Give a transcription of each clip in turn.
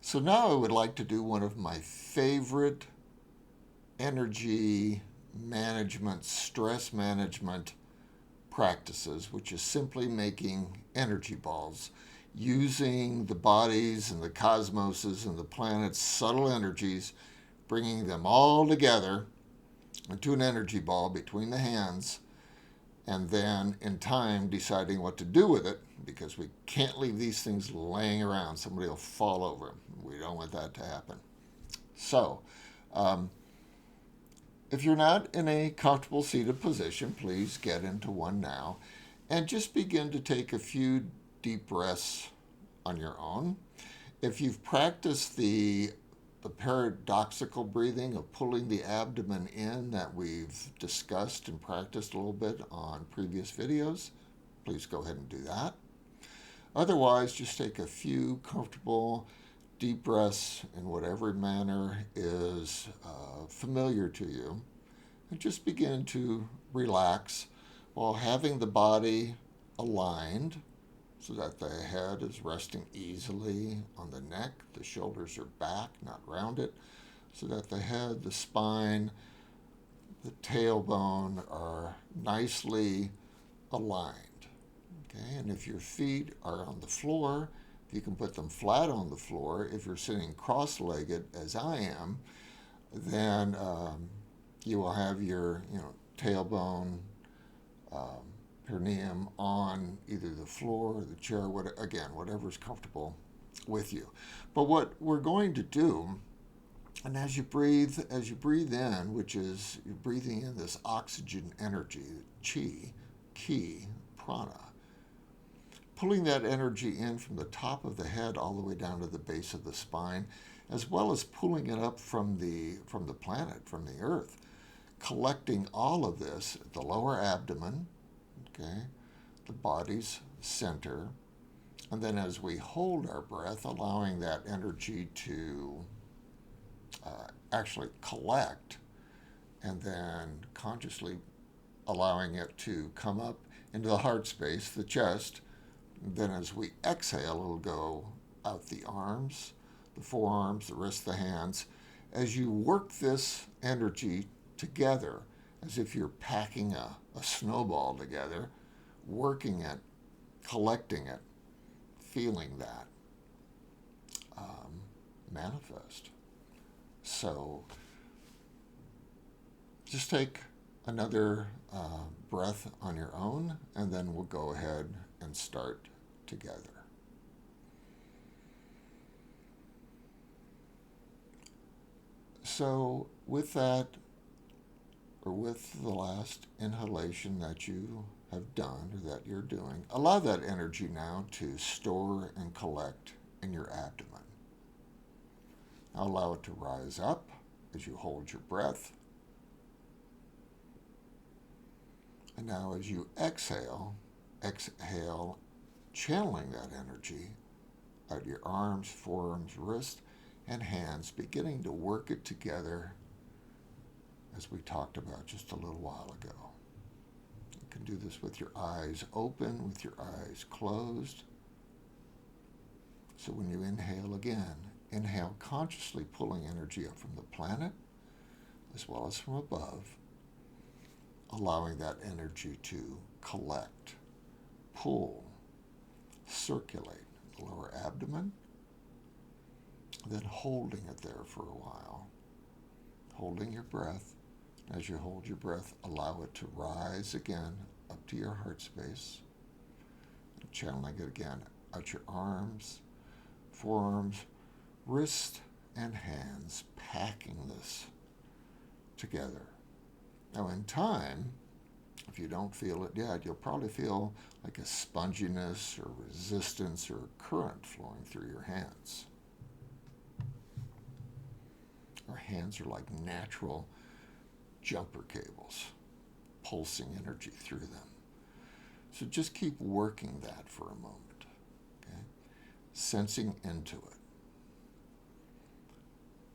So now I would like to do one of my favorite energy management, stress management practices, which is simply making energy balls using the bodies and the cosmoses and the planet's subtle energies, bringing them all together into an energy ball between the hands, and then in time deciding what to do with it because we can't leave these things laying around. Somebody will fall over them. We don't want that to happen. So, um, if you're not in a comfortable seated position, please get into one now and just begin to take a few deep breaths on your own. If you've practiced the paradoxical breathing of pulling the abdomen in that we've discussed and practiced a little bit on previous videos, please go ahead and do that. Otherwise, just take a few comfortable deep breaths in whatever manner is familiar to you, and just begin to relax while having the body aligned so that the head is resting easily on the neck, the shoulders are back, not rounded, so that the head, the spine, the tailbone are nicely aligned. Okay, and if your feet are on the floor, you can put them flat on the floor. If you're sitting cross-legged, as I am, then you will have your tailbone, perineum on either the floor or the chair. Whatever's comfortable with you. But what we're going to do, and as you breathe in, which is you're breathing in this oxygen energy, chi, ki, prana, pulling that energy in from the top of the head all the way down to the base of the spine, as well as pulling it up from the planet, from the earth, collecting all of this at the lower abdomen, okay, the body's center, and then as we hold our breath, allowing that energy to actually collect, and then consciously allowing it to come up into the heart space, the chest. Then as we exhale, it'll go out the arms, the forearms, the wrists, the hands. As you work this energy together, as if you're packing a snowball together, working it, collecting it, feeling that manifest. So just take another breath on your own, and then we'll go ahead and start together. So with that, or with the last inhalation that you have done or that you're doing, allow that energy now to store and collect in your abdomen. Now allow it to rise up as you hold your breath. And now as you exhale, channeling that energy out your arms, forearms, wrists, and hands, beginning to work it together as we talked about just a little while ago. You can do this with your eyes open, with your eyes closed. So when you inhale again, inhale consciously pulling energy up from the planet as well as from above, allowing that energy to collect, pull, circulate the lower abdomen, then holding it there for a while, holding your breath. As you hold your breath, allow it to rise again up to your heart space, channeling it again out your arms, forearms, wrists, and hands, packing this together. Now in time, if you don't feel it yet, you'll probably feel like a sponginess or resistance or current flowing through your hands. Our hands are like natural jumper cables, pulsing energy through them. So just keep working that for a moment, okay? Sensing into it.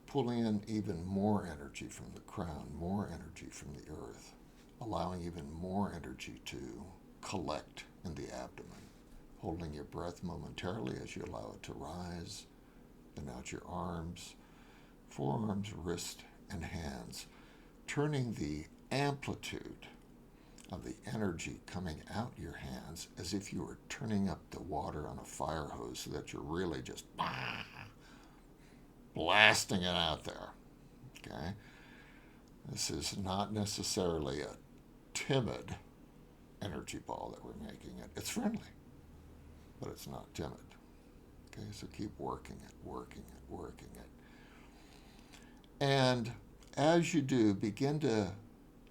Pulling in even more energy from the crown, more energy from the earth, allowing even more energy to collect in the abdomen, holding your breath momentarily as you allow it to rise and out your arms, forearms, wrist, and hands, turning the amplitude of the energy coming out your hands as if you were turning up the water on a fire hose so that you're really just blasting it out there. Okay? This is not necessarily a timid energy ball that we're making it. It's friendly, but it's not timid. Okay, so keep working it, working it, working it. And as you do, begin to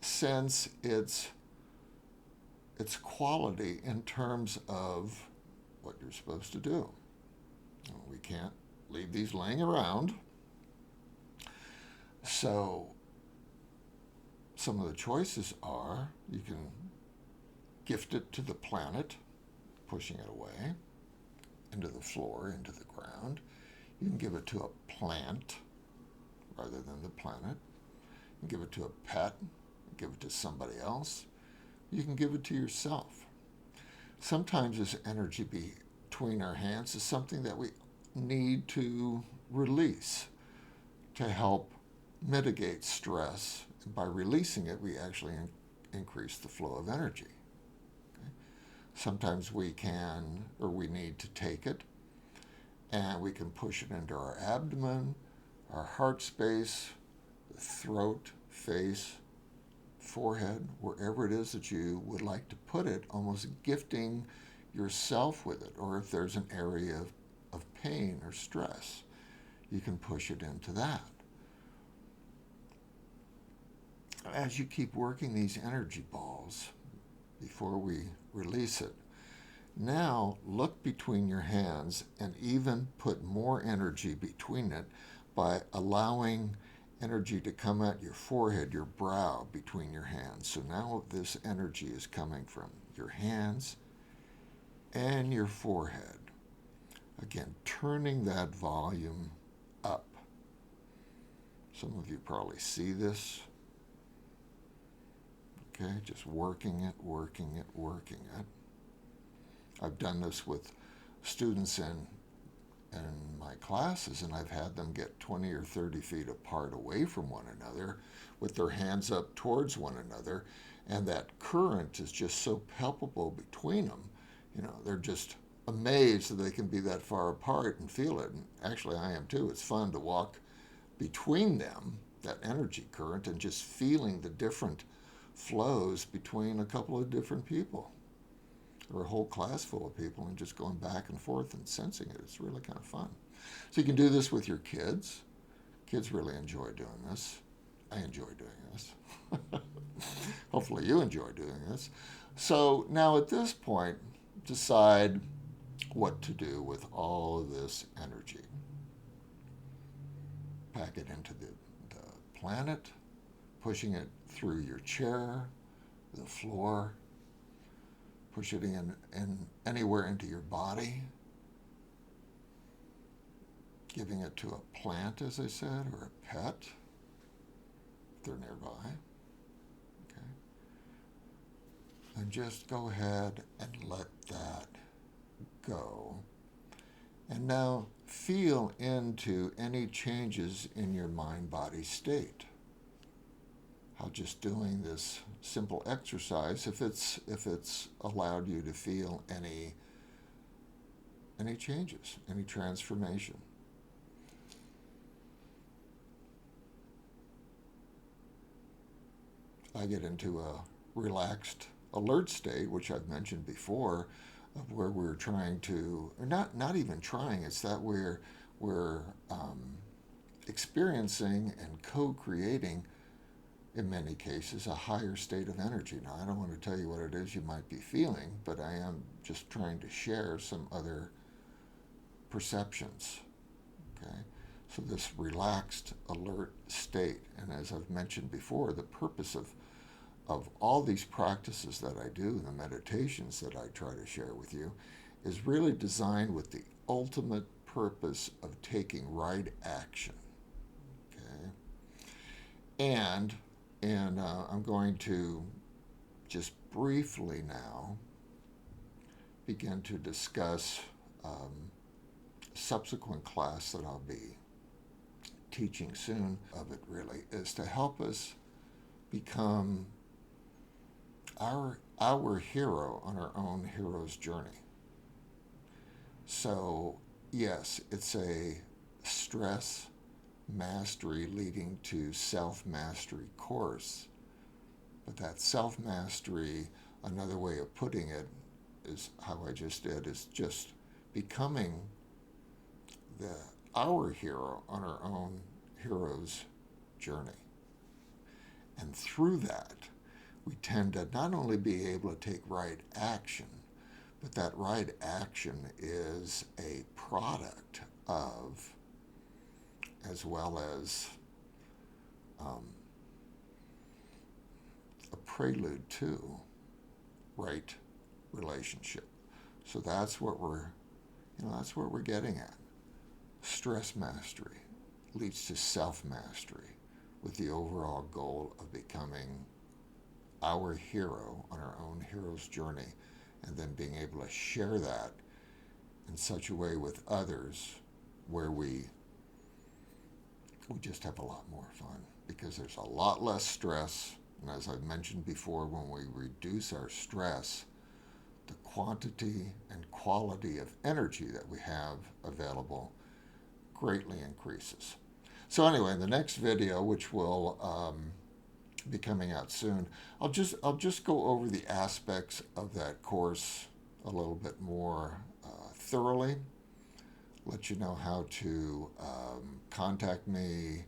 sense its quality in terms of what you're supposed to do. We can't leave these laying around. So some of the choices are you can gift it to the planet, pushing it away, into the floor, into the ground. You can give it to a plant rather than the planet. You can give it to a pet, give it to somebody else. You can give it to yourself. Sometimes this energy between our hands is something that we need to release to help mitigate stress. And by releasing it, we actually increase the flow of energy. Okay? Sometimes we can, or we need to take it, and we can push it into our abdomen, our heart space, the throat, face, forehead, wherever it is that you would like to put it, almost gifting yourself with it. Or if there's an area of pain or stress, you can push it into that. As you keep working these energy balls, before we release it, now look between your hands and even put more energy between it by allowing energy to come at your forehead, your brow, between your hands. So now this energy is coming from your hands and your forehead. Again, turning that volume up. Some of you probably see this. Okay, just working it, working it, working it. I've done this with students in my classes, and I've had them get 20 or 30 feet apart away from one another with their hands up towards one another, and that current is just so palpable between them. They're just amazed that they can be that far apart and feel it. And actually, I am too. It's fun to walk between them, that energy current, and just feeling the different flows between a couple of different people, or a whole class full of people, and just going back and forth and sensing it. It's really kind of fun. So you can do this with your kids. Kids really enjoy doing this. I enjoy doing this. Hopefully you enjoy doing this. So now at this point, decide what to do with all of this energy. Pack it into the planet, pushing it through your chair, the floor, push it in anywhere into your body, giving it to a plant, as I said, or a pet, if they're nearby. Okay. And just go ahead and let that go. And now feel into any changes in your mind-body state. How just doing this simple exercise, if it's allowed you to feel any changes, any transformation. I get into a relaxed, alert state, which I've mentioned before, of where we're trying to, or not even trying, it's that we're experiencing and co-creating, in many cases, a higher state of energy. Now, I don't want to tell you what it is you might be feeling, but I am just trying to share some other perceptions. Okay? So this relaxed, alert state, and as I've mentioned before, the purpose of all these practices that I do, the meditations that I try to share with you, is really designed with the ultimate purpose of taking right action. Okay? And I'm going to just briefly now begin to discuss subsequent class that I'll be teaching soon of it really is to help us become our hero on our own hero's journey. So yes, it's a stress mastery leading to self-mastery course, but that self-mastery, another way of putting it is how I just did, is just becoming our hero on our own hero's journey. And through that, we tend to not only be able to take right action, but that right action is a product of, as well as a prelude to, right relationship. So that's what we're getting at. Stress mastery leads to self-mastery with the overall goal of becoming our hero on our own hero's journey, and then being able to share that in such a way with others where we just have a lot more fun, because there's a lot less stress. And as I've mentioned before, when we reduce our stress, the quantity and quality of energy that we have available greatly increases. So anyway, in the next video, which will be coming out soon, I'll just go over the aspects of that course a little bit more thoroughly. Let you know how to contact me,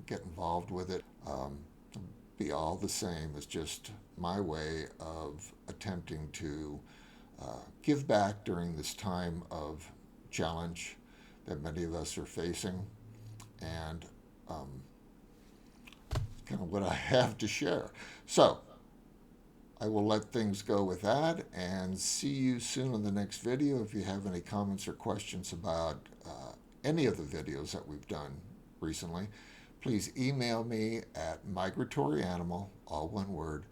get involved with it. Be all the same. It's just my way of attempting to give back during this time of challenge that many of us are facing, and kind of what I have to share. So I will let things go with that, and see you soon in the next video. If you have any comments or questions about any of the videos that we've done recently, please email me at migratoryanimal, all one word,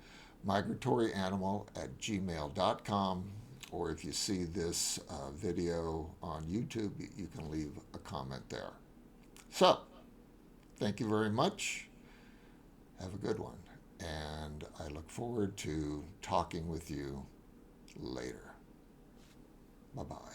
migratoryanimal@gmail.com, or if you see this video on YouTube, you can leave a comment there. So, thank you very much. Have a good one, and I look forward to talking with you later. Bye-bye.